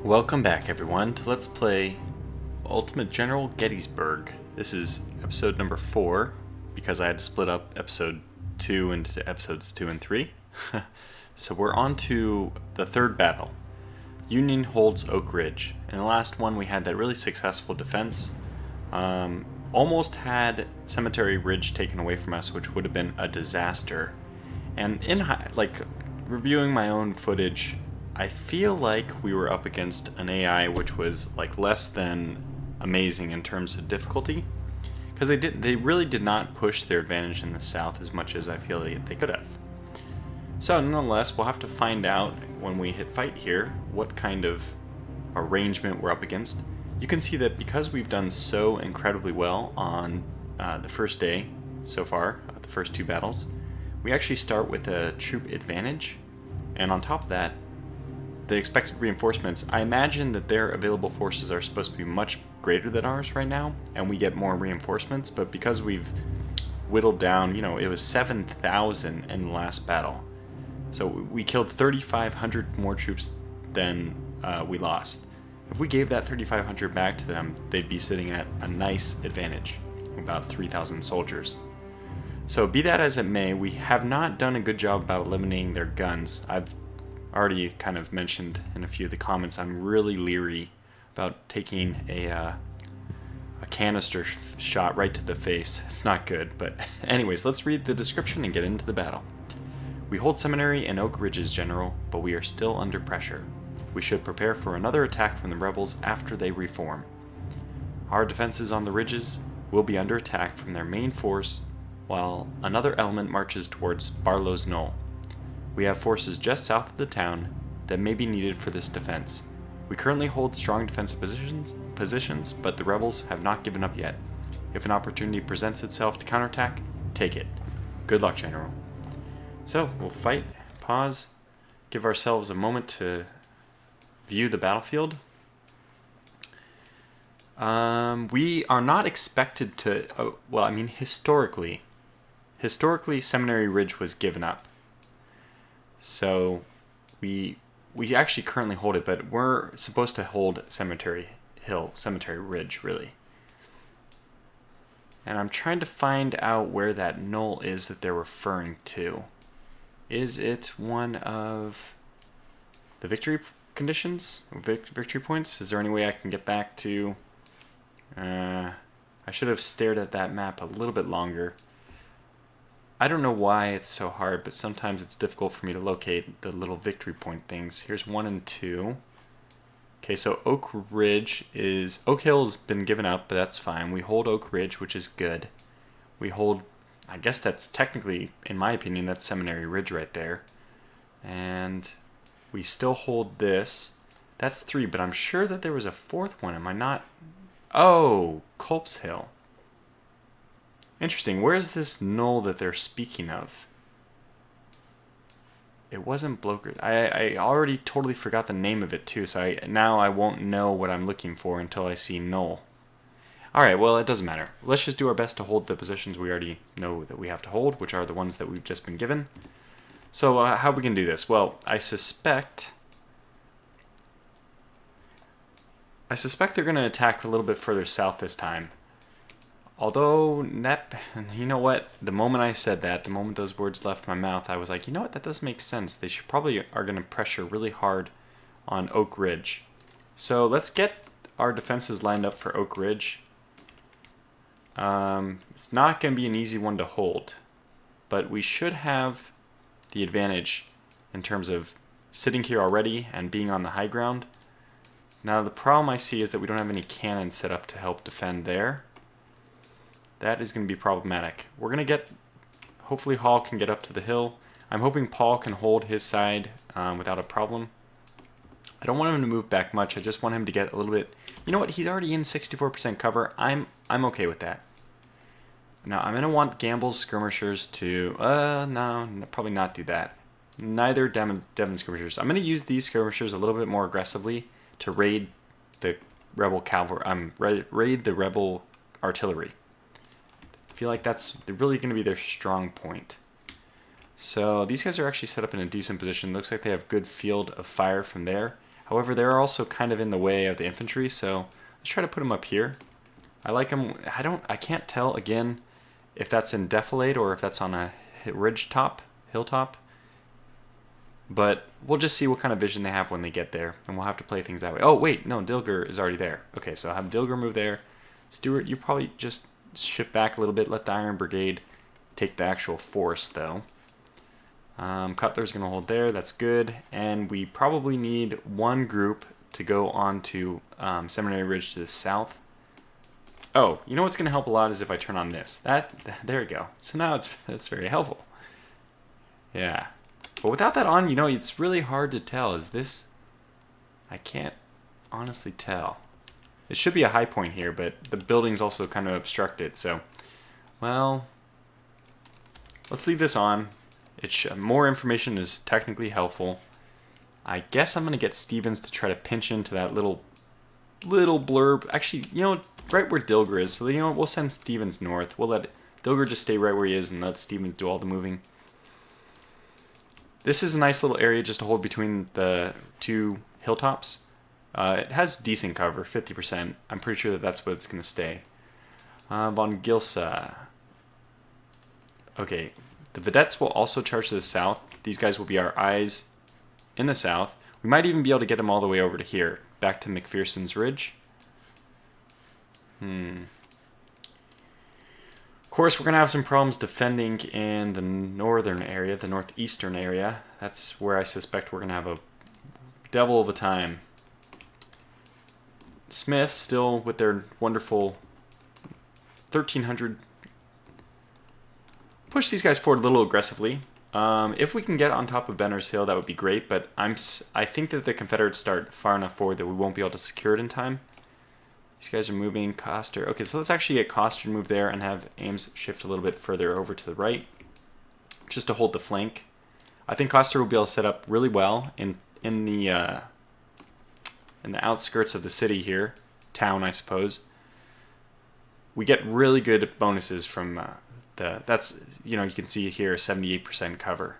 Welcome back, everyone, to Let's Play Ultimate General Gettysburg. This is episode number 4, because I had to split up episode 2 into episodes 2 and 3. So we're on to the third battle. Union holds Oak Ridge. In the last one, we had that really successful defense. Almost had Cemetery Ridge taken away from us, which would have been a disaster. And reviewing my own footage, I feel like we were up against an AI which was less than amazing in terms of difficulty, because they really did not push their advantage in the south as much as I feel they could have. So nonetheless, we'll have to find out when we hit fight here what kind of arrangement we're up against. You can see that because we've done so incredibly well on the first day so far, the first two battles, we actually start with a troop advantage, and on top of that, the expected reinforcements, I imagine that their available forces are supposed to be much greater than ours right now, and we get more reinforcements, but because we've whittled down, it was 7,000 in the last battle. So we killed 3,500 more troops than we lost. If we gave that 3,500 back to them, they'd be sitting at a nice advantage, about 3,000 soldiers. So be that as it may, we have not done a good job about eliminating their guns. I've already kind of mentioned in a few of the comments, I'm really leery about taking a canister shot right to the face. It's not good, but anyways, let's read the description and get into the battle. We hold Seminary and Oak Ridges, General, but we are still under pressure. We should prepare for another attack from the rebels after they reform. Our defenses on the ridges will be under attack from their main force, while another element marches towards Barlow's Knoll. We have forces just south of the town that may be needed for this defense. We currently hold strong defensive positions, but the rebels have not given up yet. If an opportunity presents itself to counterattack, take it. Good luck, General. So, we'll fight, pause, give ourselves a moment to view the battlefield. We are not expected to, historically, Seminary Ridge was given up. So we actually currently hold it, but we're supposed to hold Cemetery Ridge, really. And I'm trying to find out where that knoll is that they're referring to. Is it one of the victory conditions? Victory points? Is there any way I can get back to... I should have stared at that map a little bit longer. I don't know why it's so hard, but sometimes it's difficult for me to locate the little victory point things. Here's 1 and 2. Okay, so Oak Hill's been given up, but that's fine. We hold Oak Ridge, which is good. We hold, I guess that's technically, in my opinion, that's Seminary Ridge right there. And we still hold this. That's 3, but I'm sure that there was a 4th one. Am I not? Oh, Culp's Hill. Interesting. Where's this knoll that they're speaking of? It wasn't Blokert. I already totally forgot the name of it too, so now I won't know what I'm looking for until I see knoll. Alright, well, it doesn't matter. Let's just do our best to hold the positions we already know that we have to hold, which are the ones that we've just been given. So how are we going to do this? Well, I suspect they're going to attack a little bit further south this time. Although, you know what? The moment I said that, the moment those words left my mouth, I was like, you know what? That does make sense. They probably are going to pressure really hard on Oak Ridge. So let's get our defenses lined up for Oak Ridge. It's not going to be an easy one to hold, but we should have the advantage in terms of sitting here already and being on the high ground. Now, the problem I see is that we don't have any cannons set up to help defend there. That is going to be problematic. We're going to get... Hopefully Hall can get up to the hill. I'm hoping Paul can hold his side without a problem. I don't want him to move back much. I just want him to get a little bit... You know what? He's already in 64% cover. I'm okay with that. Now, I'm going to want Gamble's skirmishers to... no, probably not do that. Neither Devon's skirmishers. I'm going to use these skirmishers a little bit more aggressively to raid the rebel cavalry... raid the rebel artillery. I feel like that's really going to be their strong point. So these guys are actually set up in a decent position. Looks like they have good field of fire from there. However, they're also kind of in the way of the infantry, so let's try to put them up here. I like them. I can't tell again if that's in defilade or if that's on a hilltop. But we'll just see what kind of vision they have when they get there, and we'll have to play things that way. Oh, wait, no, Dilger is already there. Okay, so I'll have Dilger move there. Stuart, you probably just shift back a little bit, let the Iron Brigade take the actual force, though. Cutler's going to hold there, that's good. And we probably need one group to go on to Seminary Ridge to the south. Oh, you know what's going to help a lot is if I turn on this. There we go. So now that's very helpful. Yeah. But without that on, it's really hard to tell. Is this... I can't honestly tell. It should be a high point here, but the buildings also kind of obstruct it, so... Well... Let's leave this on. More information is technically helpful. I guess I'm going to get Stevens to try to pinch into that little blurb. Actually, right where Dilger is. So, we'll send Stevens north. We'll let Dilger just stay right where he is and let Stevens do all the moving. This is a nice little area just to hold between the two hilltops. It has decent cover, 50%. I'm pretty sure that's what it's going to stay. Von Gilsa. Okay, the vedettes will also charge to the south. These guys will be our eyes in the south. We might even be able to get them all the way over to here, back to McPherson's Ridge. Of course, we're going to have some problems defending in the northern area, the northeastern area. That's where I suspect we're going to have a devil of a time. Smith, still with their wonderful 1,300. Push these guys forward a little aggressively. If we can get on top of Benner's Hill, that would be great, but I think that the Confederates start far enough forward that we won't be able to secure it in time. These guys are moving. Coster. Okay, so let's actually get Coster to move there and have Ames shift a little bit further over to the right, just to hold the flank. I think Coster will be able to set up really well in the outskirts of the city here, town, I suppose. We get really good bonuses from that's you can see here 78% cover.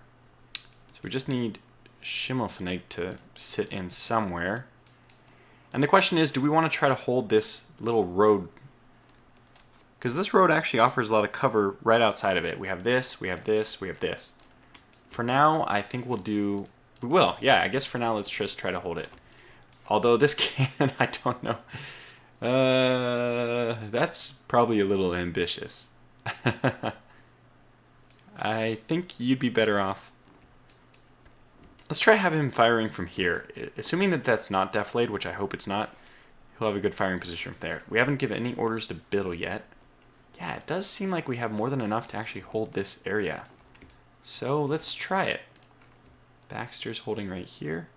So we just need Schimmelfennig to sit in somewhere. And the question is, do we want to try to hold this little road? Because this road actually offers a lot of cover right outside of it. We have this, we have this, we have this. For now, I think we will. Yeah, I guess for now, let's just try to hold it. Although this can, I don't know. That's probably a little ambitious. I think you'd be better off. Let's try having him firing from here. Assuming that that's not defilade, which I hope it's not, he'll have a good firing position from there. We haven't given any orders to Biddle yet. Yeah, it does seem like we have more than enough to actually hold this area. So let's try it. Baxter's holding right here.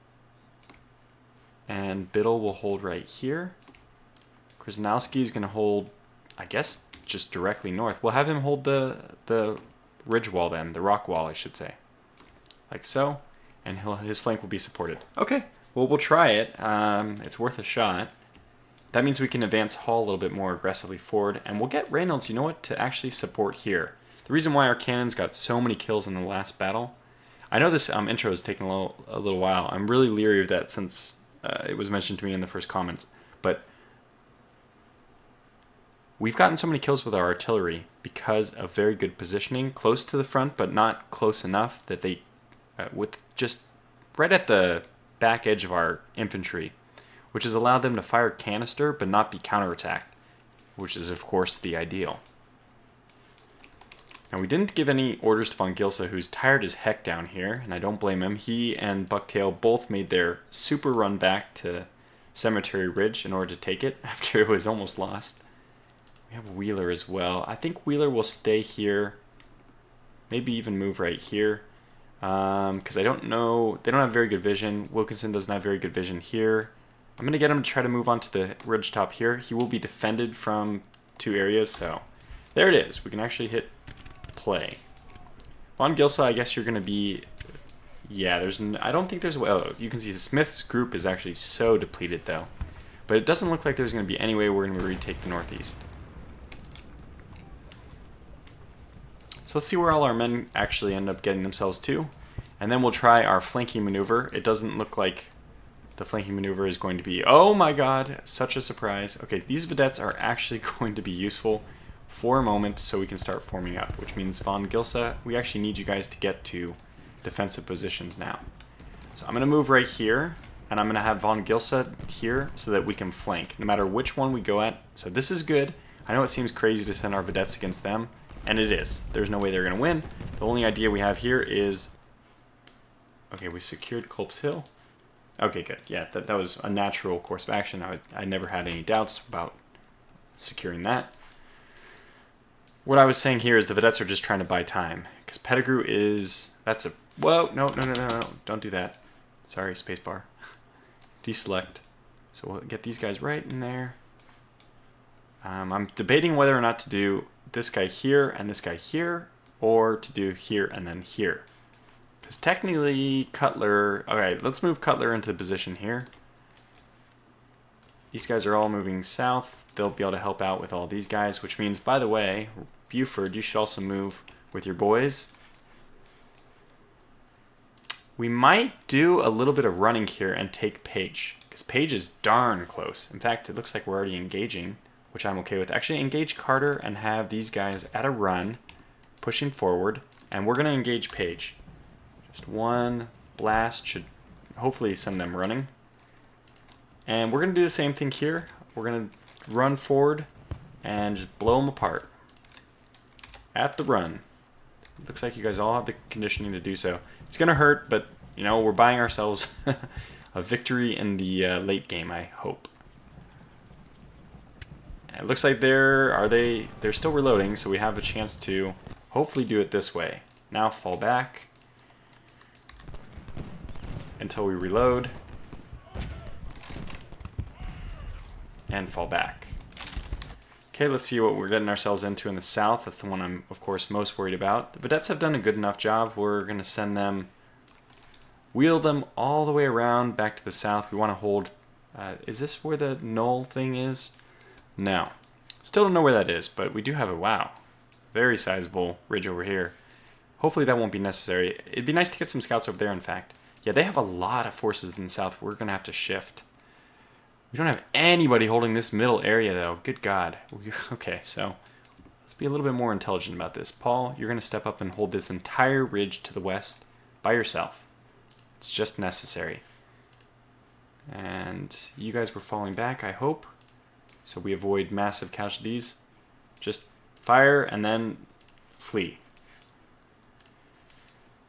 And Biddle will hold right here. Krasnowski is going to hold, I guess, just directly north. We'll have him hold the ridge wall then, the rock wall, I should say. Like so. And his flank will be supported. Okay, well, we'll try it. It's worth a shot. That means we can advance Hall a little bit more aggressively forward, and we'll get Reynolds, to actually support here. The reason why our cannons got so many kills in the last battle, I know this intro is taking a little while. I'm really leery of that since it was mentioned to me in the first comments. But we've gotten so many kills with our artillery because of very good positioning, close to the front, but not close enough that they... with just right at the back edge of our infantry, which has allowed them to fire canister but not be counterattacked, which is of course the ideal. Now we didn't give any orders to Von Gilsa, who's tired as heck down here, and I don't blame him. He and Bucktail both made their super run back to Cemetery Ridge in order to take it after it was almost lost. We have Wheeler as well. I think Wheeler will stay here, maybe even move right here. Because I don't know, they don't have very good vision. Wilkinson doesn't have very good vision here. I'm going to get him to try to move on to the ridge top here. He will be defended from two areas, so there it is. We can actually hit play. Von Gilsa, I guess you're going to be, yeah, I don't think there's, well, you can see the Smith's group is actually so depleted though. But it doesn't look like there's going to be any way we're going to retake the northeast. So let's see where all our men actually end up getting themselves to. And then we'll try our flanking maneuver. It doesn't look like the flanking maneuver is going to be, oh my god, such a surprise. Okay, these vedettes are actually going to be useful for a moment so we can start forming up, which means von Gilsa, we actually need you guys to get to defensive positions now. So I'm going to move right here, and I'm going to have von Gilsa here so that we can flank, no matter which one we go at. So this is good. I know it seems crazy to send our vedettes against them, and it is. There's no way they're going to win. The only idea we have here is... Okay, we secured Culp's Hill. Okay, good. Yeah, that was a natural course of action. I never had any doubts about securing that. What I was saying here is the vedettes are just trying to buy time, because Pettigrew is... That's a... Whoa, no, don't do that. Sorry, spacebar. Deselect. So we'll get these guys right in there. I'm debating whether or not to do this guy here and this guy here, or to do here and then here. Because technically, Cutler... Alright, let's move Cutler into position here. These guys are all moving south. They'll be able to help out with all these guys, which means, by the way, Buford, you should also move with your boys. We might do a little bit of running here and take Page, because Page is darn close. In fact, it looks like we're already engaging, which I'm okay with. Actually, engage Carter and have these guys at a run, pushing forward, and we're going to engage Page. Just one blast should hopefully send them running. And we're going to do the same thing here. We're going to run forward and just blow them apart. At the run. Looks like you guys all have the conditioning to do so. It's going to hurt, but, you know, we're buying ourselves a victory in the late game, I hope. It looks like they're still reloading, so we have a chance to hopefully do it this way. Now fall back until we reload. And fall back. Okay, let's see what we're getting ourselves into in the south. That's the one I'm, of course, most worried about. The vedettes have done a good enough job. We're going to send them, wheel them all the way around back to the south. We want to hold, is this where the knoll thing is? No. Still don't know where that is, but we do have a, wow, very sizable ridge over here. Hopefully that won't be necessary. It'd be nice to get some scouts over there, in fact. Yeah, they have a lot of forces in the south. We're going to have to shift. We don't have anybody holding this middle area, though. Good God. Okay, so let's be a little bit more intelligent about this. Paul, you're going to step up and hold this entire ridge to the west by yourself. It's just necessary. And you guys were falling back, I hope, so we avoid massive casualties. Just fire and then flee.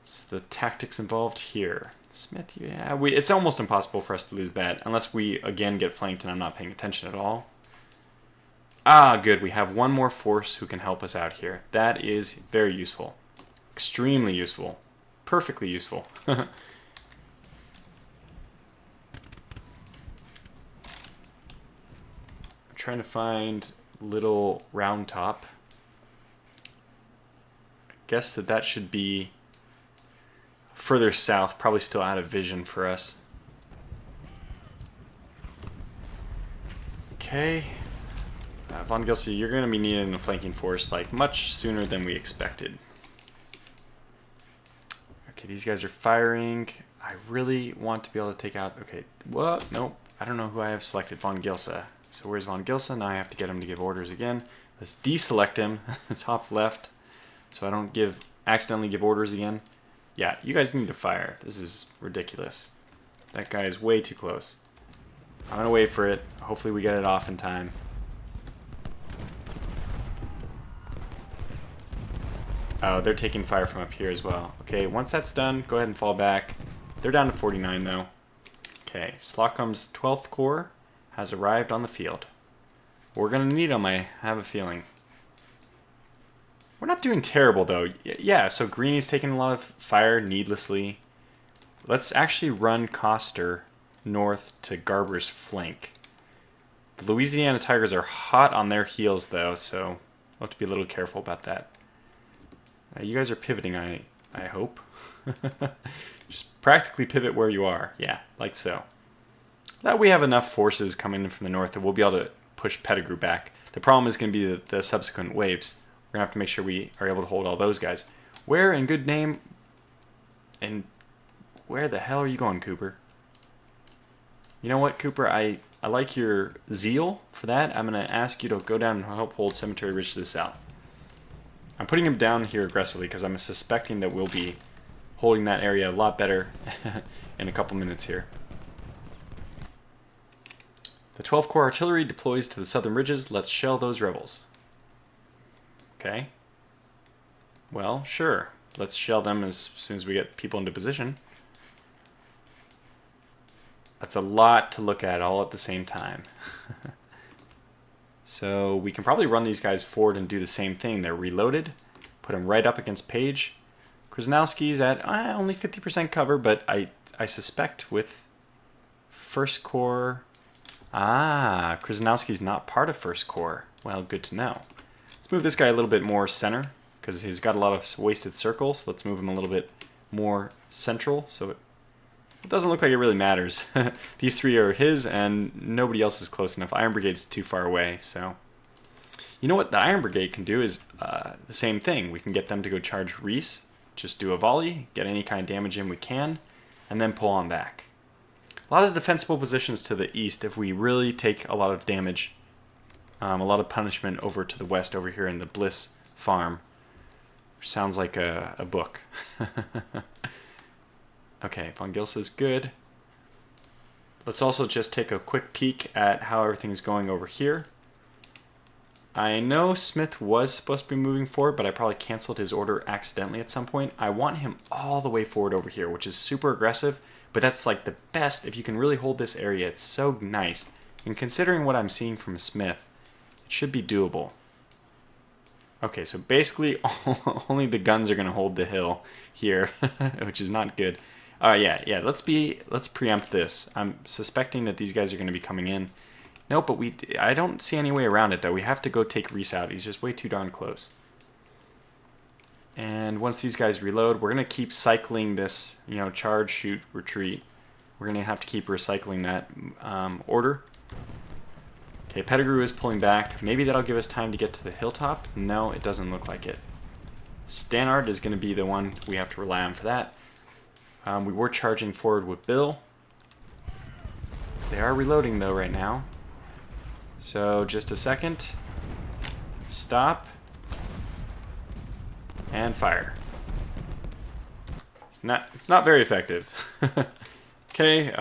It's the tactics involved here. Smith, yeah, it's almost impossible for us to lose that unless we again get flanked and I'm not paying attention at all. Ah, good. We have one more force who can help us out here. That is very useful. Extremely useful. Perfectly useful. I'm trying to find little round top. I guess that should be further south, probably still out of vision for us. Okay. Von Gilsa, you're going to be needed in a flanking force like much sooner than we expected. Okay, these guys are firing. I really want to be able to take out... Okay, what? Nope. I don't know who I have selected. Von Gilsa. So where's Von Gilsa? Now I have to get him to give orders again. Let's deselect him. Top left. So I don't accidentally give orders again. Yeah, you guys need to fire. This is ridiculous. That guy is way too close. I'm going to wait for it. Hopefully we get it off in time. Oh, they're taking fire from up here as well. Okay, once that's done, go ahead and fall back. They're down to 49 though. Okay, Slocum's 12th Corps has arrived on the field. We're going to need them, I have a feeling. We're not doing terrible, though. Yeah, so Greeny's taking a lot of fire needlessly. Let's actually run Coster north to Garber's flank. The Louisiana Tigers are hot on their heels, though, so we'll have to be a little careful about that. You guys are pivoting, I hope. Just practically pivot where you are. Yeah, like so. That we have enough forces coming in from the north that we'll be able to push Pettigrew back. The problem is going to be the subsequent waves. We're going to have to make sure we are able to hold all those guys. Where in good name... And where the hell are you going, Cooper? You know what, Cooper? I like your zeal for that. I'm going to ask you to go down and help hold Cemetery Ridge to the south. I'm putting him down here aggressively because I'm suspecting that we'll be holding that area a lot better in a couple minutes here. The 12th Corps Artillery deploys to the southern ridges. Let's shell those rebels. Okay. Well, sure. Let's shell them as soon as we get people into position. That's a lot to look at all at the same time. So we can probably run these guys forward and do the same thing. They're reloaded. Put them right up against Page. Krasnowski's at only 50% cover, but I suspect with 1st Corps... Krasnowski's not part of 1st Corps. Well, good to know. Let's move this guy a little bit more center, because he's got a lot of wasted circles. Let's move him a little bit more central, so it doesn't look like it really matters. These three are his, and nobody else is close enough. Iron Brigade's too far away, so... You know what the Iron Brigade can do is the same thing. We can get them to go charge Reese, just do a volley, get any kind of damage in we can, and then pull on back. A lot of defensible positions to the east if we really take a lot of damage, a lot of punishment over to the west over here in the Bliss farm. Which sounds like a book. Okay, Von Gilsa's good. Let's also just take a quick peek at how everything's going over here. I know Smith was supposed to be moving forward, but I probably canceled his order accidentally at some point. I want him all the way forward over here, which is super aggressive, but that's like the best. If you can really hold this area, it's so nice. And considering what I'm seeing from Smith, it should be doable. Okay, so basically only the guns are going to hold the hill here, which is not good. Yeah, let's preempt this. I'm suspecting that these guys are going to be coming in. No, but I don't see any way around it, though. We have to go take Reese out. He's just way too darn close. And once these guys reload, we're going to keep cycling this, charge, shoot, retreat. We're going to have to keep recycling that order. Okay, Pettigrew is pulling back. Maybe that'll give us time to get to the hilltop. No, it doesn't look like it. Stannard is going to be the one we have to rely on for that. We were charging forward with Bill. They are reloading, though, right now. So, just a second. Stop. And fire. It's not very effective. Okay,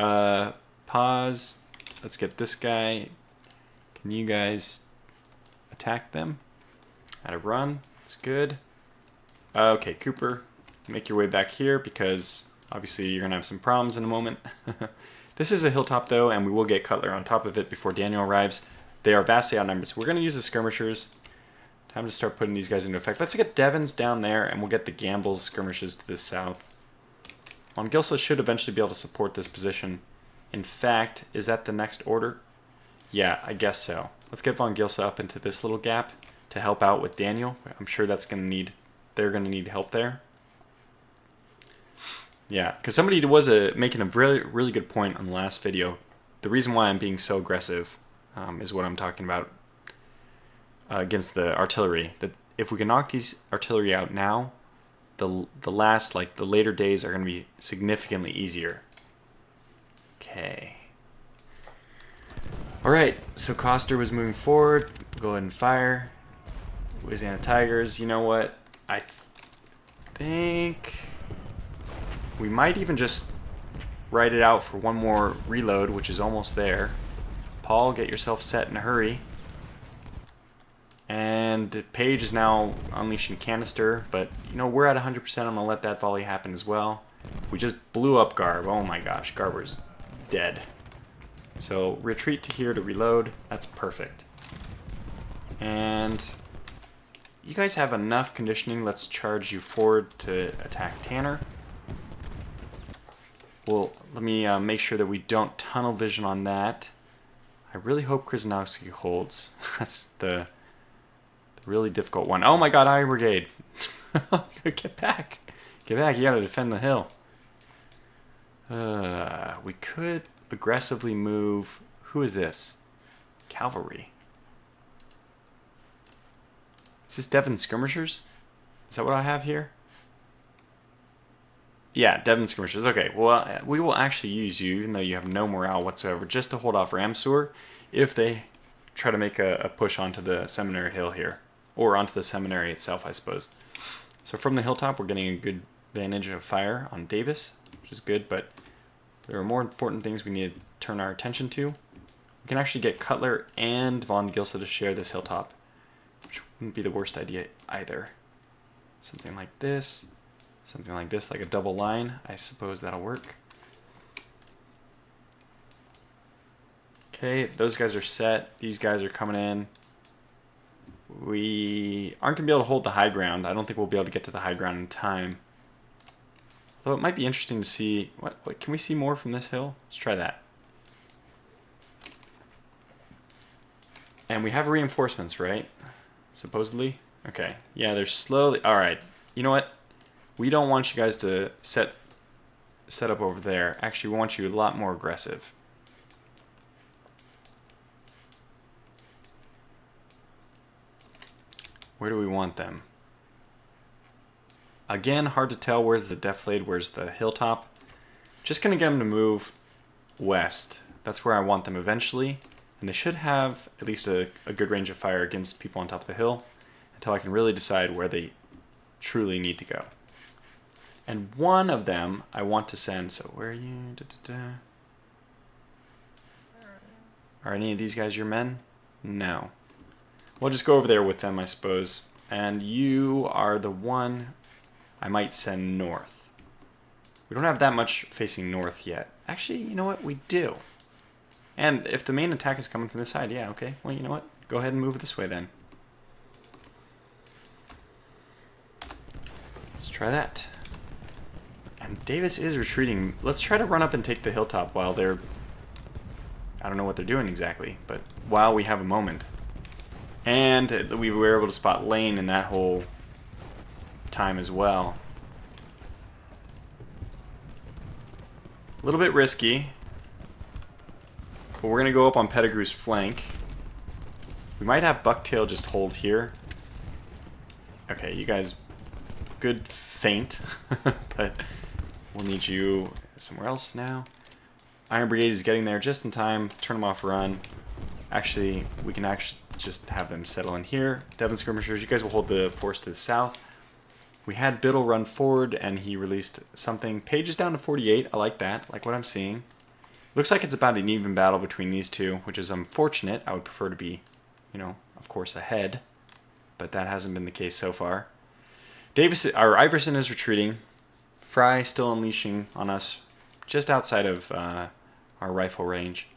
pause. Let's get this guy. Can you guys attack them? At a run. That's good. Okay, Cooper, make your way back here because obviously you're going to have some problems in a moment. This is a hilltop, though, and we will get Cutler on top of it before Daniel arrives. They are vastly outnumbered, so we're going to use the skirmishers. Time to start putting these guys into effect. Let's get Devons down there, and we'll get the Gamble's skirmishers to the south. Von Gilsa should eventually be able to support this position. In fact, is that the next order? Yeah, I guess so. Let's get Von Gilsa up into this little gap to help out with Daniel. I'm sure they're going to need help there. Yeah, because somebody was making a really, really good point on the last video. The reason why I'm being so aggressive is what I'm talking about against the artillery. That if we can knock these artillery out now, the later days are going to be significantly easier. Okay. All right, so Coster was moving forward. Go ahead and fire. Louisiana Tigers. You know what? I think we might even just write it out for one more reload, which is almost there. Paul, get yourself set in a hurry. And Page is now unleashing canister, but we're at 100%. I'm gonna let that volley happen as well. We just blew up Garb. Oh my gosh, Garber's dead. So retreat to here to reload. That's perfect. And you guys have enough conditioning. Let's charge you forward to attack Tanner. Well, let me make sure that we don't tunnel vision on that. I really hope Krasnowski holds. That's the really difficult one. Oh my god, Iron Brigade. Get back. Get back. You gotta defend the hill. We could aggressively move. Who is this? Cavalry. Is this Devon Skirmishers? Is that what I have here? Yeah, Devon skirmishers. Okay, well, we will actually use you, even though you have no morale whatsoever, just to hold off Ramseur if they try to make a push onto the seminary hill here. Or onto the seminary itself, I suppose. So from the hilltop, we're getting a good advantage of fire on Davis, which is good, but there are more important things we need to turn our attention to. We can actually get Cutler and von Gilsa to share this hilltop, which wouldn't be the worst idea either. Something like this, like a double line. I suppose that'll work. Okay, those guys are set. These guys are coming in. We aren't going to be able to hold the high ground. I don't think we'll be able to get to the high ground in time. Though it might be interesting to see... What can we see more from this hill? Let's try that. And we have reinforcements, right? Supposedly? Okay. Yeah, they're slowly... Alright. You know what? We don't want you guys to set up over there. Actually, we want you a lot more aggressive. Where do we want them? Again, hard to tell where's the defilade, where's the hilltop. Just going to get them to move west. That's where I want them eventually. And they should have at least a good range of fire against people on top of the hill until I can really decide where they truly need to go. And one of them I want to send. So where are you? Are any of these guys your men? No. We'll just go over there with them, I suppose. And you are the one I might send north. We don't have that much facing north yet. Actually, you know what? We do. And if the main attack is coming from this side, yeah, okay. Well, you know what? Go ahead and move this way then. Let's try that. And Davis is retreating. Let's try to run up and take the hilltop while they're... I don't know what they're doing exactly, but while we have a moment. And we were able to spot Lane in that whole time as well. A little bit risky. But we're going to go up on Pettigrew's flank. We might have Bucktail just hold here. Okay, you guys, good feint. But we'll need you somewhere else now. Iron Brigade is getting there just in time. Turn them off, run. Actually, we can actually just have them settle in here. Devon skirmishers, you guys will hold the force to the south. We had Biddle run forward, and he released something. Page is down to 48. I like that. I like what I'm seeing. Looks like it's about an even battle between these two, which is unfortunate. I would prefer to be, you know, of course, ahead. But that hasn't been the case so far. Iverson is retreating. Fry still unleashing on us just outside of our rifle range.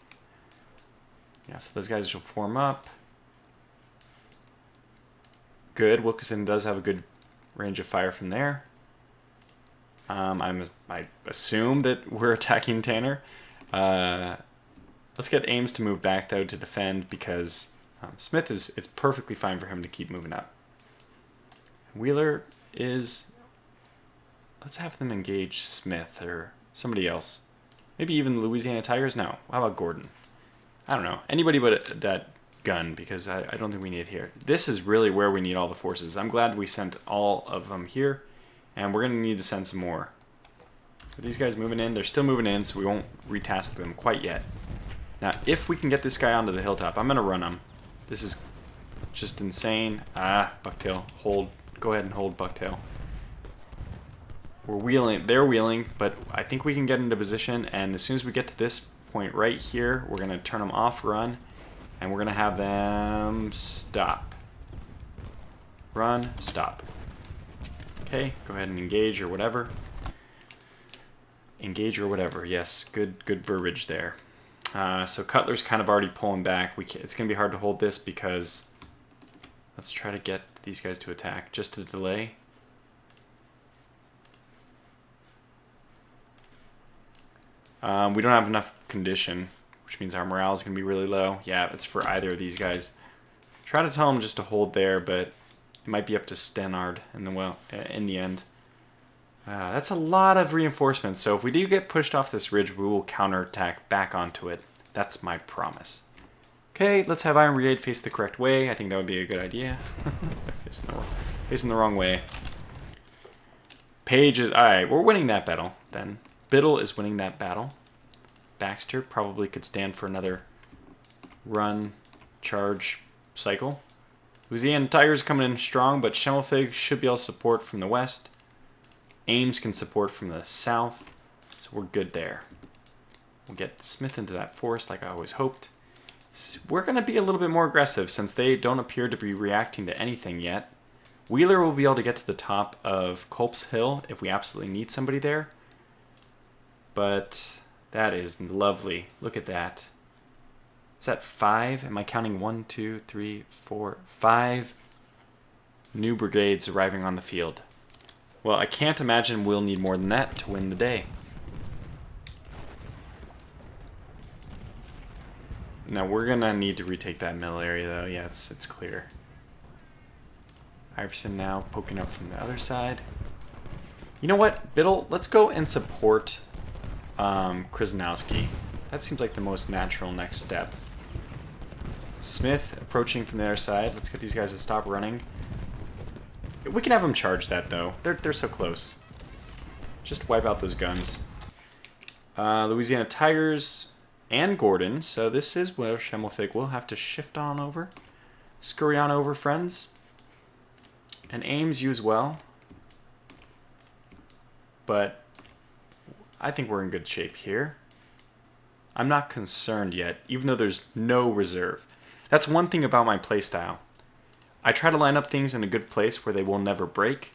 Yeah, so those guys will form up. Good. Wilkinson does have a good range of fire from there. I assume that we're attacking Tanner. Let's get Ames to move back, though, to defend, because Smith it's perfectly fine for him to keep moving up. Wheeler is... Let's have them engage Smith or somebody else. Maybe even the Louisiana Tigers? No. How about Gordon? I don't know. Anybody but that gun, because I don't think we need it here. This is really where we need all the forces. I'm glad we sent all of them here, and we're going to need to send some more. Are these guys moving in? They're still moving in, so we won't retask them quite yet. Now, if we can get this guy onto the hilltop, I'm going to run him. This is just insane. Bucktail. Hold. Go ahead and hold Bucktail. We're wheeling. They're wheeling, but I think we can get into position, and as soon as we get to this point right here, we're going to turn them off, run, and we're going to have them stop. Run, stop. Okay, go ahead and engage or whatever. Engage or whatever. Yes, good verbiage there. So Cutler's kind of already pulling back. It's going to be hard to hold this because... Let's try to get these guys to attack just to delay. We don't have enough condition, which means our morale is going to be really low. Yeah, it's for either of these guys. Try to tell them just to hold there, but it might be up to Stenard in the end. That's a lot of reinforcements, so if we do get pushed off this ridge, we will counterattack back onto it. That's my promise. Okay, let's have Iron Brigade face the correct way. I think that would be a good idea. Facing the wrong way. Page is... Alright, we're winning that battle, then. Biddle is winning that battle. Baxter probably could stand for another run, charge, cycle. Louisiana Tigers coming in strong, but Schimmelfig should be able to support from the west. Ames can support from the south, so we're good there. We'll get Smith into that forest like I always hoped. We're going to be a little bit more aggressive since they don't appear to be reacting to anything yet. Wheeler will be able to get to the top of Culp's Hill if we absolutely need somebody there. But that is lovely. Look at that. Is that 5? Am I counting 1, 2, 3, 4, 5 new brigades arriving on the field? Well, I can't imagine we'll need more than that to win the day. Now, we're going to need to retake that middle area, though. Yes, it's clear. Iverson now poking up from the other side. You know what, Biddle? Let's go and support Krasnowski. That seems like the most natural next step. Smith approaching from the other side. Let's get these guys to stop running. We can have them charge that, though. They're so close. Just wipe out those guns. Louisiana Tigers and Gordon. So this is where Schimmelfig will have to shift on over. Scurry on over, friends. And Ames, you as well. But I think we're in good shape here. I'm not concerned yet, even though there's no reserve. That's one thing about my playstyle. I try to line up things in a good place where they will never break,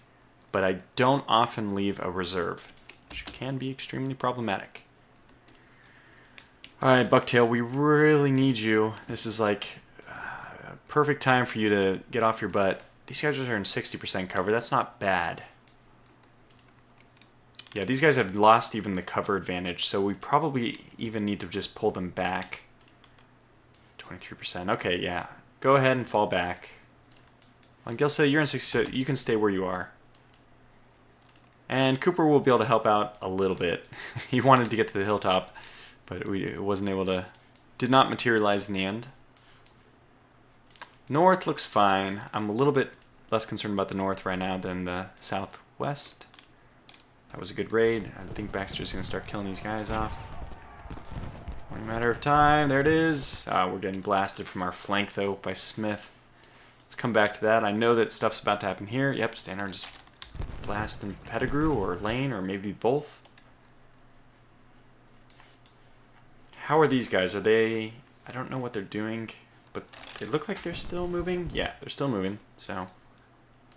but I don't often leave a reserve, which can be extremely problematic. Alright, Bucktail, we really need you. This is like a perfect time for you to get off your butt. These guys are in 60% cover. That's not bad. Yeah, these guys have lost even the cover advantage, so we probably even need to just pull them back. 23%. Okay, yeah. Go ahead and fall back. Well, Gilsa, you're in 60, so you can stay where you are. And Cooper will be able to help out a little bit. He wanted to get to the hilltop, but we wasn't able to... Did not materialize in the end. North looks fine. I'm a little bit less concerned about the north right now than the southwest. That was a good raid. I think Baxter's going to start killing these guys off. Only a matter of time. There it is. We're getting blasted from our flank, though, by Smith. Let's come back to that. I know that stuff's about to happen here. Yep, Stannard's blasting Pettigrew or Lane or maybe both. How are these guys? Are they... I don't know what they're doing, but they look like they're still moving. Yeah, they're still moving, so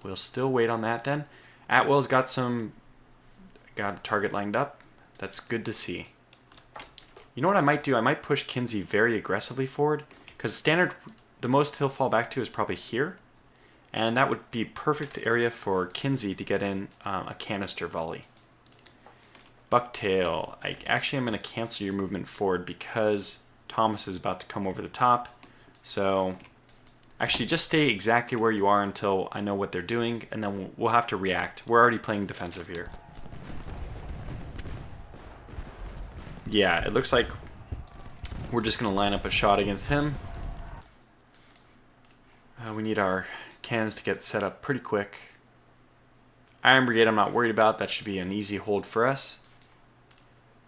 we'll still wait on that then. Atwell's got a target lined up. That's good to see. You know what I might do? I might push Kinsey very aggressively forward, because Stannard, the most he'll fall back to is probably here, and that would be perfect area for Kinsey to get in a canister volley. Bucktail, I actually am going to cancel your movement forward because Thomas is about to come over the top. So actually just stay exactly where you are until I know what they're doing, and then we'll have to react. We're already playing defensive here. Yeah, it looks like we're just going to line up a shot against him. We need our cannons to get set up pretty quick. Iron Brigade I'm not worried about. That should be an easy hold for us.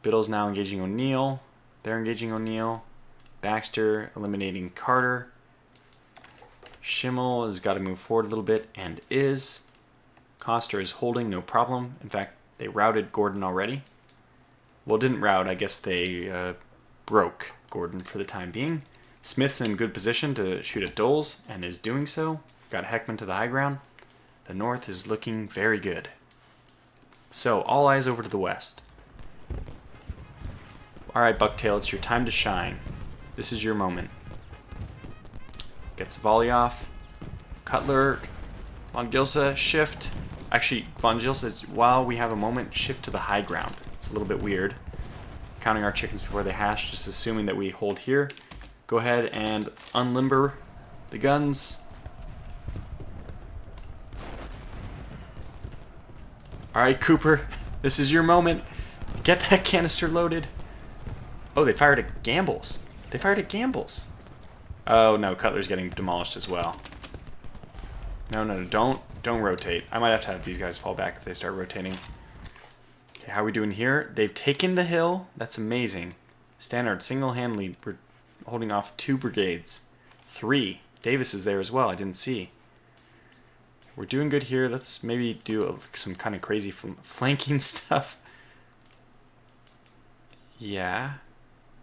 Biddle's now engaging O'Neill. They're engaging O'Neill. Baxter eliminating Carter. Schimmel has got to move forward a little bit and is. Coster is holding, no problem. In fact, they routed Gordon already. Well, didn't rout. I guess they broke Gordon for the time being. Smith's in good position to shoot at Doles and is doing so. Got Heckman to the high ground. The north is looking very good. So, all eyes over to the west. Alright, Bucktail, it's your time to shine. This is your moment. Gets volley off. Cutler, Von Gilsa, shift. Actually, Von Gilsa, while we have a moment, shift to the high ground. It's a little bit weird. Counting our chickens before they hatch, just assuming that we hold here. Go ahead and unlimber the guns. Alright, Cooper, this is your moment. Get that canister loaded. Oh, they fired at Gambles. They fired at Gambles. Oh, no, Cutler's getting demolished as well. No, don't rotate. I might have to have these guys fall back if they start rotating. Okay, how are we doing here? They've taken the hill. That's amazing. Stannard single-handedly holding off 2 brigades. 3. Davis is there as well. I didn't see. We're doing good here. Let's maybe do some kind of crazy flanking stuff. Yeah.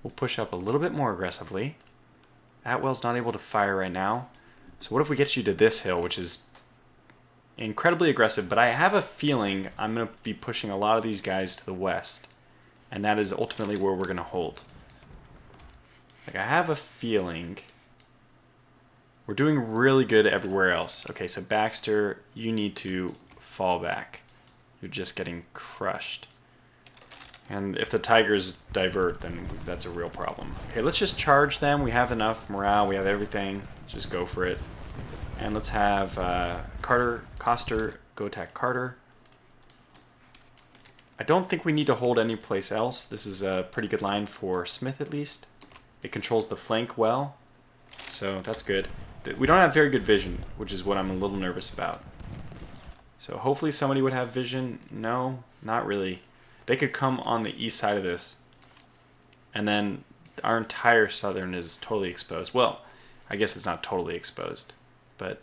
We'll push up a little bit more aggressively. Atwell's not able to fire right now. So what if we get you to this hill, which is incredibly aggressive, but I have a feeling I'm going to be pushing a lot of these guys to the west. And that is ultimately where we're going to hold. Like, I have a feeling we're doing really good everywhere else. Okay, so Baxter, you need to fall back. You're just getting crushed. And if the Tigers divert, then that's a real problem. Okay, let's just charge them. We have enough morale. We have everything. Just go for it. And let's have Coster go attack Carter. I don't think we need to hold any place else. This is a pretty good line for Smith, at least. It controls the flank well, so that's good. We don't have very good vision, which is what I'm a little nervous about. So hopefully somebody would have vision. No, not really. They could come on the east side of this, and then our entire southern is totally exposed. Well, I guess it's not totally exposed, but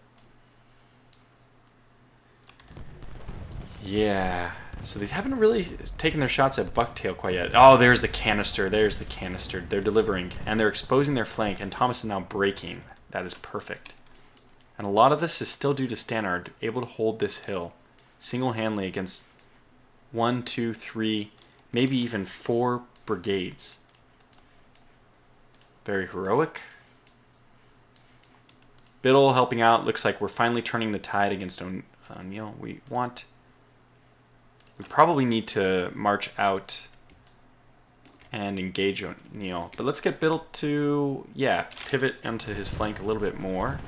yeah. So they haven't really taken their shots at Bucktail quite yet. Oh, there's the canister. There's the canister. They're delivering, and they're exposing their flank, and Thomas is now breaking. That is perfect. And a lot of this is still due to Stannard, able to hold this hill single-handedly against 1, 2, 3, maybe even 4 brigades. Very heroic. Biddle helping out. Looks like we're finally turning the tide against O'Neill. We probably need to march out and engage O'Neill. But let's get Biddle to, yeah, pivot onto his flank a little bit more.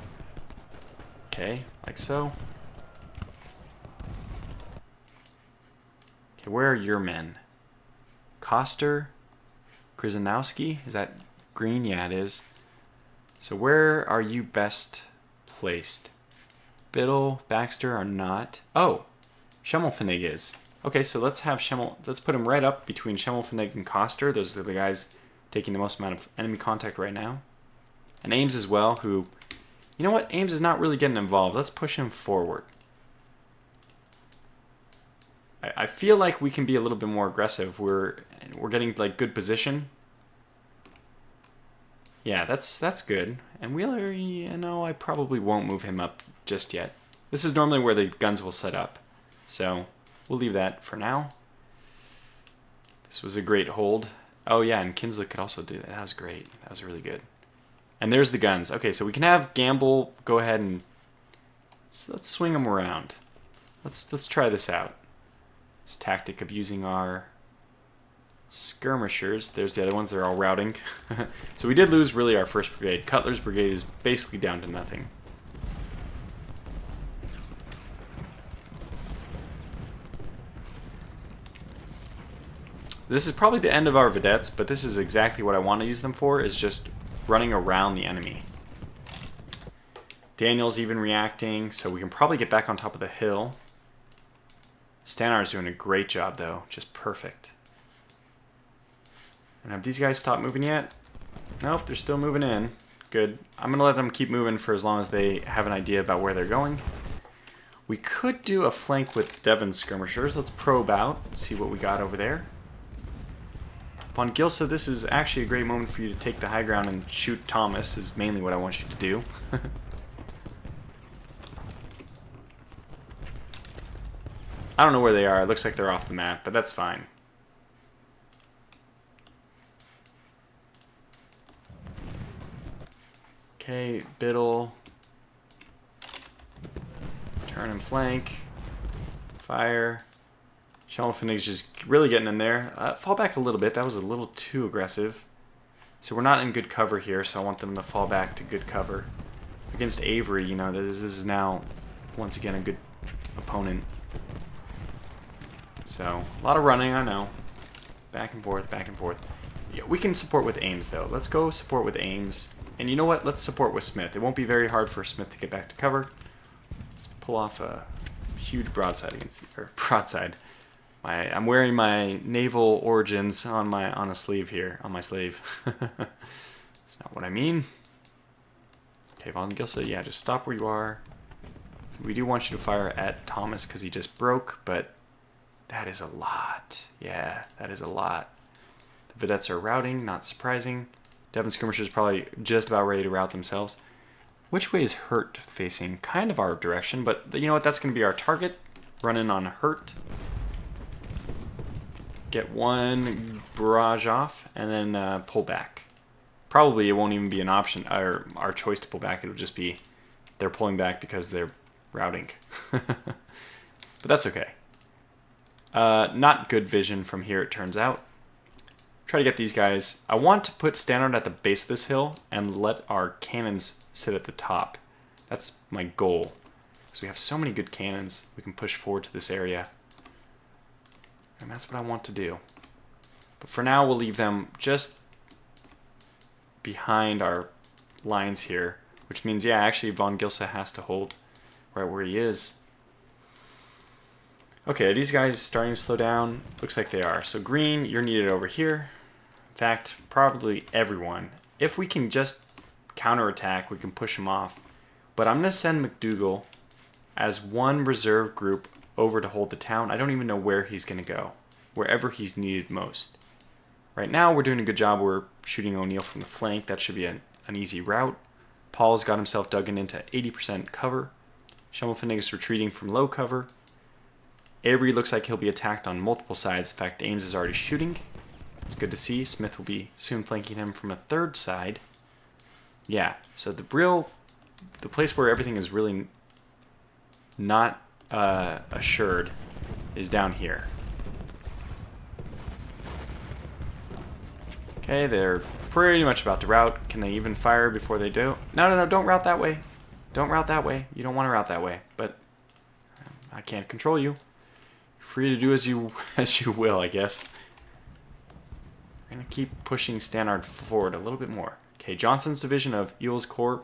Okay, like so. Okay, where are your men? Coster? Grzanowski? Is that green? Yeah, it is. So where are you best placed? Biddle, Baxter are not. Oh, Schimmelpfennig is. Okay, so let's have let's put him right up between Schimmelpfennig and Coster. Those are the guys taking the most amount of enemy contact right now. And Ames as well, who, you know what? Ames is not really getting involved. Let's push him forward. I feel like we can be a little bit more aggressive. We're getting like good position. Yeah, that's good. And Wheeler, you know, I probably won't move him up just yet. This is normally where the guns will set up. So we'll leave that for now. This was a great hold. Oh yeah, and Kinsley could also do that. That was great. That was really good. And there's the guns. Okay, so we can have Gamble go ahead and let's swing them around. Let's try this out. This tactic of using our skirmishers. There's the other ones. They're all routing. So we did lose really our first brigade. Cutler's brigade is basically down to nothing. This is probably the end of our vedettes, but this is exactly what I want to use them for, is just running around the enemy. Daniel's even reacting, so we can probably get back on top of the hill. Stannard's doing a great job, though. Just perfect. And have these guys stopped moving yet? Nope, they're still moving in. Good. I'm going to let them keep moving for as long as they have an idea about where they're going. We could do a flank with Devon's skirmishers. Let's probe out, see what we got over there. Von Gilsa, this is actually a great moment for you to take the high ground and shoot Thomas, is mainly what I want you to do. I don't know where they are. It looks like they're off the map, but that's fine. Okay, Biddle. Turn and flank. Fire. Schimmelpfennig's just really getting in there. Fall back a little bit. That was a little too aggressive. So we're not in good cover here, so I want them to fall back to good cover. Against Avery, you know, this is now, once again, a good opponent. So, a lot of running, I know. Back and forth, back and forth. Yeah, we can support with Ames, though. Let's go support with Ames. And you know what? Let's support with Smith. It won't be very hard for Smith to get back to cover. Let's pull off a huge broadside against the, or broadside. I'm wearing my naval origins on a sleeve here, on my sleeve. That's not what I mean. Okay, Von Gilsa, yeah, just stop where you are. We do want you to fire at Thomas because he just broke, but that is a lot. Yeah, that is a lot. The vedettes are routing, not surprising. Devon skirmishers probably just about ready to rout themselves. Which way is Hurt facing? Kind of our direction, but you know what? That's going to be our target. Run in on Hurt. Get one barrage off, and then pull back. Probably it won't even be an option, or our choice to pull back. It'll just be they're pulling back because they're routing. But that's okay. Not good vision from here, it turns out. Try to get these guys. I want to put Standard at the base of this hill and let our cannons sit at the top. That's my goal. Because we have so many good cannons we can push forward to this area. And that's what I want to do. But for now, we'll leave them just behind our lines here. Which means, yeah, actually Von Gilsa has to hold right where he is. Okay, are these guys starting to slow down? Looks like they are. So green, you're needed over here. In fact, probably everyone. If we can just counterattack, we can push them off. But I'm going to send McDougal as one reserve group over to hold the town. I don't even know where he's going to go. Wherever he's needed most. Right now, we're doing a good job. We're shooting O'Neill from the flank. That should be an easy route. Paul's got himself dug into 80% cover. Schimmelfennig is retreating from low cover. Avery looks like he'll be attacked on multiple sides. In fact, Ames is already shooting. It's good to see. Smith will be soon flanking him from a third side. Yeah, so the place where everything is really not assured is down here. Okay, they're pretty much about to rout. Can they even fire before they do? No, don't route that way. Don't route that way. You don't want to route that way, but I can't control you. Free to do as you will, I guess. We're going to keep pushing Stannard forward a little bit more. Okay, Johnson's division of Ewell's Corps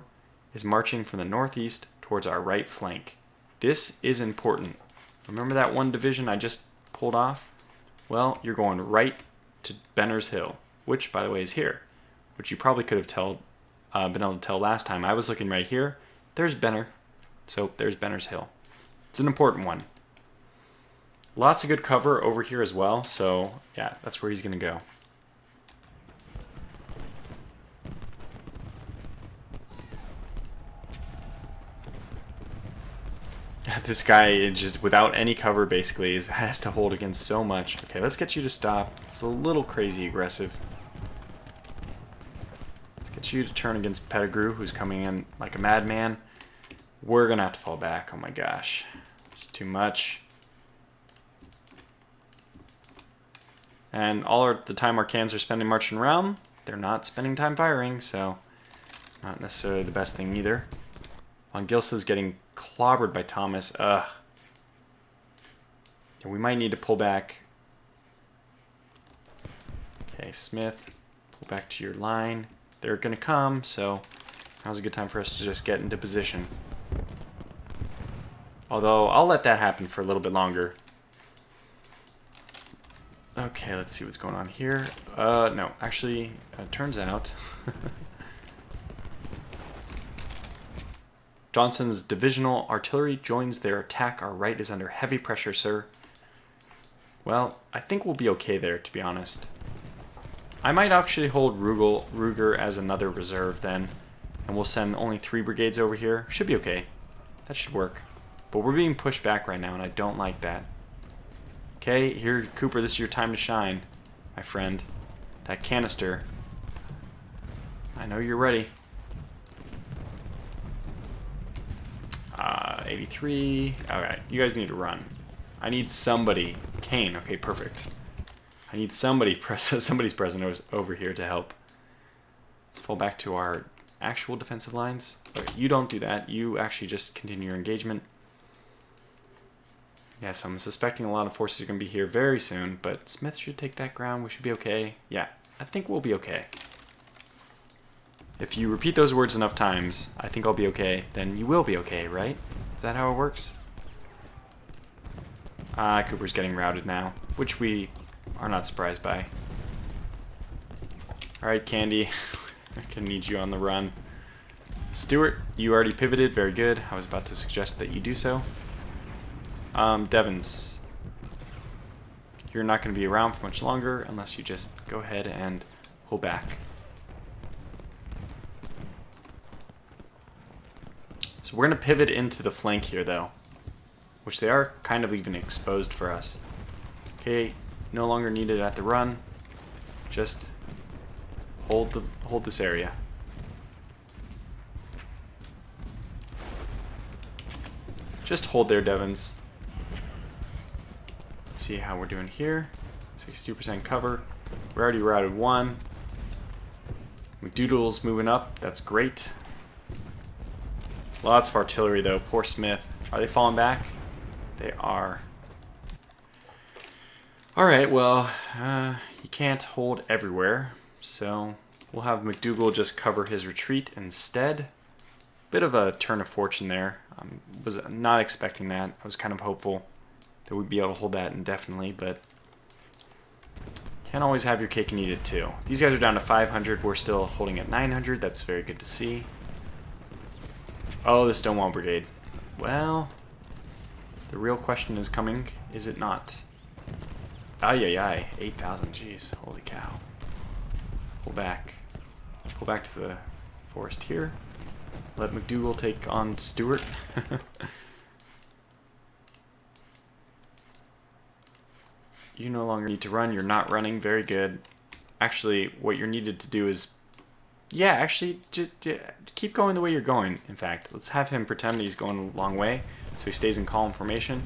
is marching from the northeast towards our right flank. This is important. Remember that one division I just pulled off? Well, you're going right to Benner's Hill, which, by the way, is here. Which you probably could have been able to tell last time. I was looking right here. There's Benner. So there's Benner's Hill. It's an important one. Lots of good cover over here as well, so yeah, that's where he's going to go. This guy, just without any cover, basically, has to hold against so much. Okay, let's get you to stop. It's a little crazy aggressive. Let's get you to turn against Pettigrew, who's coming in like a madman. We're going to have to fall back. Oh my gosh. It's too much. And the time our cans are spending marching around, they're not spending time firing, so not necessarily the best thing either. Von Gilsa's getting clobbered by Thomas. Ugh. And we might need to pull back. Okay, Smith, pull back to your line. They're going to come, so now's a good time for us to just get into position. Although, I'll let that happen for a little bit longer. Okay, let's see what's going on here. No, actually, turns out Johnson's divisional artillery joins their attack. Our right is under heavy pressure, sir. Well, I think we'll be okay there, to be honest. I might actually hold Ruger as another reserve then, and we'll send only 3 brigades over here. Should be okay. That should work. But we're being pushed back right now, and I don't like that. Okay, here, Cooper, this is your time to shine, my friend. That canister. I know you're ready. 83. Alright, you guys need to run. I need somebody. Kane, okay, perfect. I need somebody's present over here to help. Let's fall back to our actual defensive lines. Okay, you don't do that. You actually just continue your engagement. Yeah, so I'm suspecting a lot of forces are going to be here very soon, but Smith should take that ground. We should be okay. Yeah, I think we'll be okay. If you repeat those words enough times, I think I'll be okay, then you will be okay, right? Is that how it works? Cooper's getting routed now, which we are not surprised by. Alright, Candy. I can need you on the run. Stuart, you already pivoted. Very good. I was about to suggest that you do so. Devons. You're not going to be around for much longer unless you just go ahead and pull back. So we're going to pivot into the flank here, though, which they are kind of even exposed for us. Okay, no longer needed at the run. Just hold this area. Just hold there, Devons. Let's see how we're doing here. 62% cover. We're already routed one. McDoodle's moving up. That's great. Lots of artillery, though. Poor Smith. Are they falling back? They are. Alright, well, you can't hold everywhere, so we'll have McDougal just cover his retreat instead. Bit of a turn of fortune there. Was not expecting that. I was kind of hopeful that we'd be able to hold that indefinitely, but can't always have your cake and eat it too. These guys are down to 500. We're still holding at 900. That's very good to see. Oh, the Stonewall Brigade. Well, the real question is coming, is it not? Ay, 8,000, jeez, holy cow. Pull back. Pull back to the forest here. Let McDougal take on Stuart. You no longer need to run, you're not running, very good. Actually, what you're needed to do is, yeah, actually, just keep going the way you're going, in fact. Let's have him pretend he's going a long way, so he stays in column formation.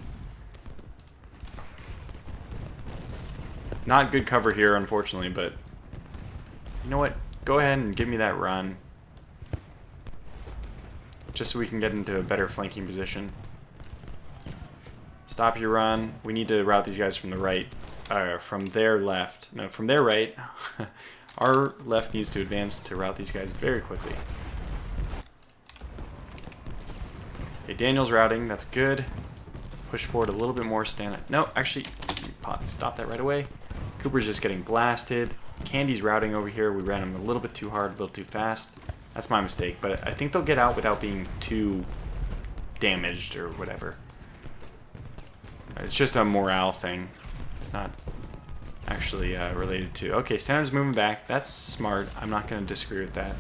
Not good cover here, unfortunately, but you know what? Go ahead and give me that run. Just so we can get into a better flanking position. Stop your run. We need to route these guys from the right, from their left. No, from their right. Our left needs to advance to route these guys very quickly. Okay, Daniel's routing. That's good. Push forward a little bit more. Stand up. No, actually, stop that right away. Cooper's just getting blasted. Candy's routing over here. We ran him a little bit too hard, a little too fast. That's my mistake, but I think they'll get out without being too damaged or whatever. It's just a morale thing. It's not actually related to... Okay, Standard's moving back. That's smart. I'm not going to disagree with that.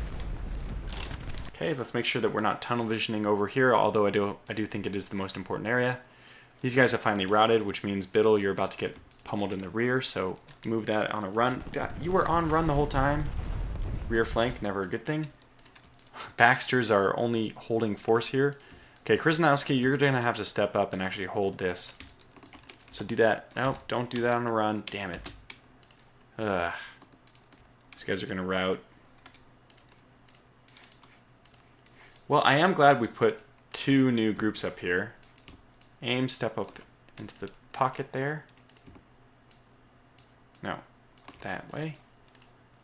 Okay, let's make sure that we're not tunnel visioning over here, although I do think it is the most important area. These guys have finally routed, which means Biddle, you're about to get pummeled in the rear, so move that on a run. You were on run the whole time. Rear flank, never a good thing. Baxter's our only holding force here. Okay, Krasnowski, you're going to have to step up and actually hold this. So do that. No, don't do that on a run. Damn it. Ugh. These guys are going to rout. Well, I am glad we put 2 new groups up here. Aim, step up into the pocket there. No, that way.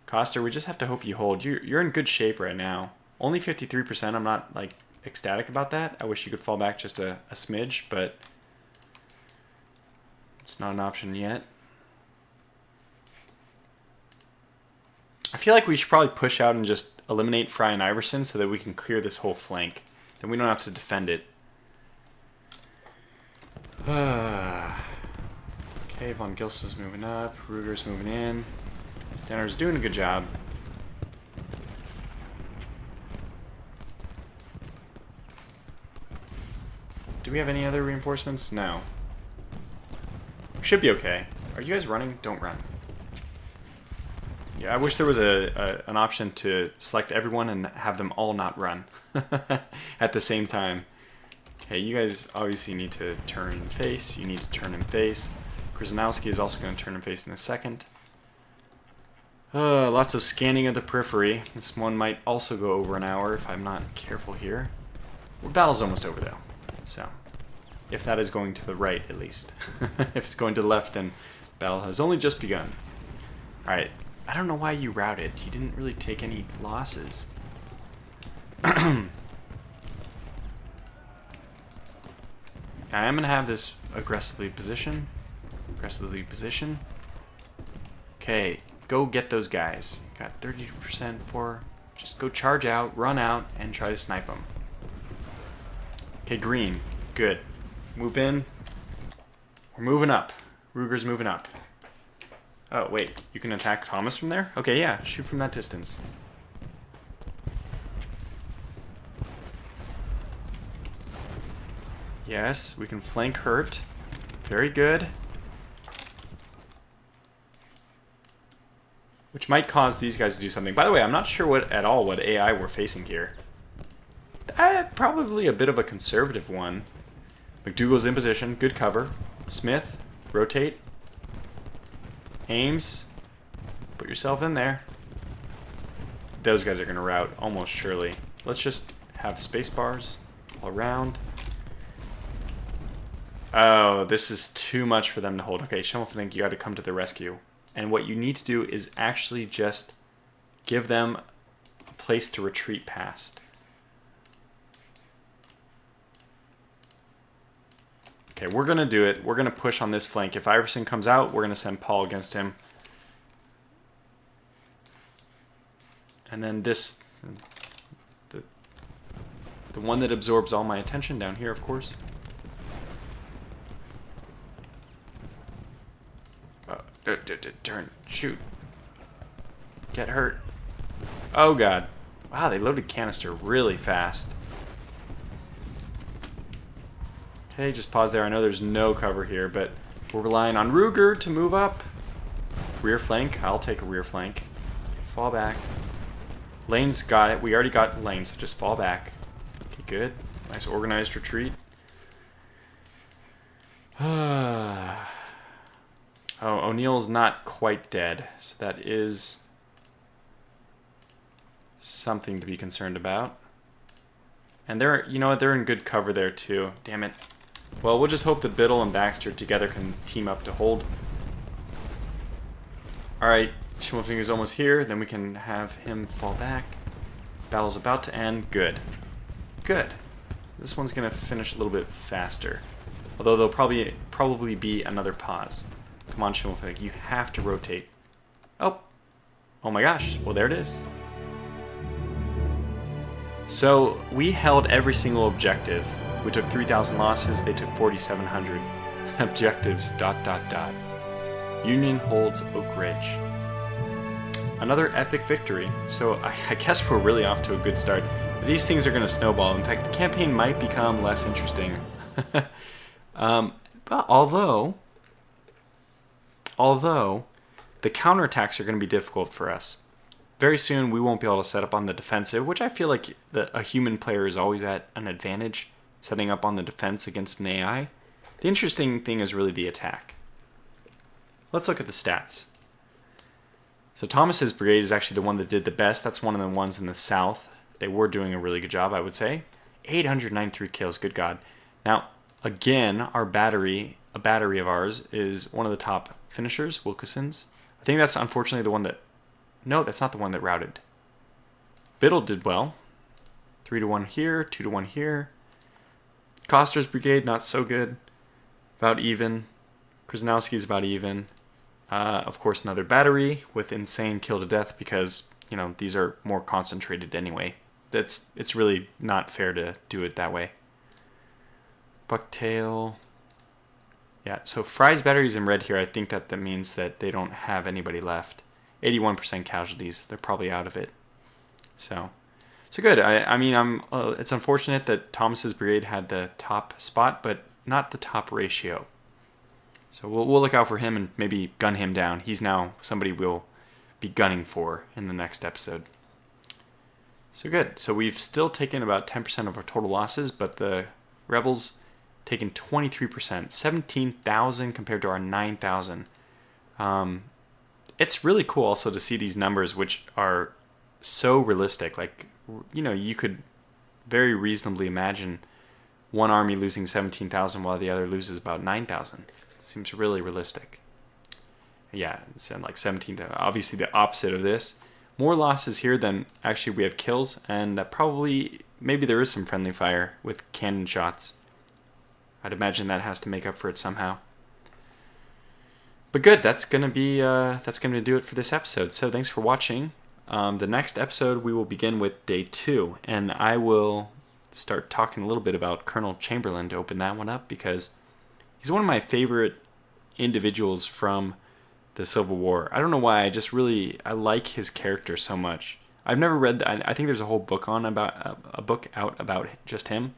Coster, we just have to hope you hold. You're in good shape right now. Only 53%. I'm not, like, ecstatic about that. I wish you could fall back just a smidge, but it's not an option yet. I feel like we should probably push out and just eliminate Fry and Iverson so that we can clear this whole flank. Then we don't have to defend it. Okay, Von Gilson's moving up. Ruger's moving in. Stanner's doing a good job. Do we have any other reinforcements? No. Should be okay. Are you guys running? Don't run. Yeah, I wish there was an option to select everyone and have them all not run at the same time. Okay, you guys obviously need to turn and face. You need to turn and face. Krasnowski is also going to turn and face in a second. Lots of scanning of the periphery. This one might also go over an hour if I'm not careful here. Well, battle's almost over though. So, if that is going to the right at least. If it's going to the left, then battle has only just begun. Alright, I don't know why you routed. You didn't really take any losses. I'm going to have this aggressively position. Okay, go get those guys. Got 30% for... Just go charge out, run out, and try to snipe them. Okay, green. Good. Move in. We're moving up. Ruger's moving up. Oh, wait. You can attack Thomas from there? Okay, yeah. Shoot from that distance. Yes, we can flank Hurt. Very good. Which might cause these guys to do something. By the way, I'm not sure what AI we're facing here. Probably a bit of a conservative one. McDougal's in position. Good cover. Smith, rotate. Ames, put yourself in there. Those guys are going to rout almost surely. Let's just have space bars all around. Oh, this is too much for them to hold. Okay, Schimmelfink, you got to come to the rescue. And what you need to do is actually just give them a place to retreat past. Okay, we're going to do it. We're going to push on this flank. If Iverson comes out, we're going to send Paul against him. And then this... The one that absorbs all my attention down here, of course. Turn. Shoot. Get hurt. Oh, God. Wow, they loaded canister really fast. Okay, just pause there. I know there's no cover here, but we're relying on Ruger to move up. Rear flank. I'll take a rear flank. Fall back. Lane's got it. We already got Lane, so just fall back. Okay, good. Nice organized retreat. Oh, O'Neill's not quite dead, so that is something to be concerned about. And they're, you know what, they're in good cover there too. Damn it. Well, we'll just hope that Biddle and Baxter together can team up to hold. Alright, Schimmelfink is almost here, then we can have him fall back. Battle's about to end. Good. Good. This one's going to finish a little bit faster. Although there'll probably be another pause. Come on, Schimmelfink, you have to rotate. Oh. Oh my gosh. Well, there it is. So, we held every single objective. We took 3,000 losses, they took 4,700. Objectives, ... Union holds Oak Ridge. Another epic victory. So, I guess we're really off to a good start. These things are going to snowball. In fact, the campaign might become less interesting. But although the counterattacks are going to be difficult for us. Very soon we won't be able to set up on the defensive, which I feel like a human player is always at an advantage, setting up on the defense against an AI. The interesting thing is really the attack. Let's look at the stats. So Thomas's brigade is actually the one that did the best. That's one of the ones in the south. They were doing a really good job, I would say. 893 kills, good God. Now, again, a battery of ours is one of the top finishers, Wilkinson's. I think that's unfortunately the one that... No, that's not the one that routed. Biddle did well. 3-1 here, 2-1 here. Koster's brigade, not so good. About even. Krasnowski's about even. Of course, another battery with insane kill to death because, you know, these are more concentrated anyway. It's really not fair to do it that way. Bucktail. Yeah, so Fry's battery's in red here. I think that means that they don't have anybody left. 81% casualties. They're probably out of it. So good. I mean, it's unfortunate that Thomas's brigade had the top spot, but not the top ratio. So we'll look out for him and maybe gun him down. He's now somebody we'll be gunning for in the next episode. So good. So we've still taken about 10% of our total losses, but the rebels taken 23%, 17,000 compared to our 9,000. It's really cool also to see these numbers, which are so realistic. Like, you know, you could very reasonably imagine one army losing 17,000 while the other loses about 9,000. Seems really realistic. Yeah, it's like 17,000. Obviously the opposite of this. More losses here than actually we have kills, and that probably, maybe there is some friendly fire with cannon shots. I'd imagine that has to make up for it somehow. But good, that's gonna do it for this episode. So thanks for watching. The next episode we will begin with day 2, and I will start talking a little bit about Colonel Chamberlain to open that one up, because he's one of my favorite individuals from the Civil War. I don't know why, I like his character so much. I've never read. I think there's a whole book a book out about just him,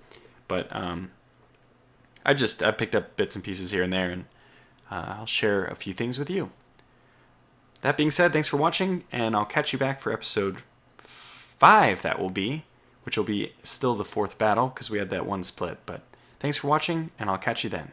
but I picked up bits and pieces here and there, and I'll share a few things with you. That being said, thanks for watching, and I'll catch you back for episode 5. Which will be still the 4th battle, because we had that one split. But thanks for watching, and I'll catch you then.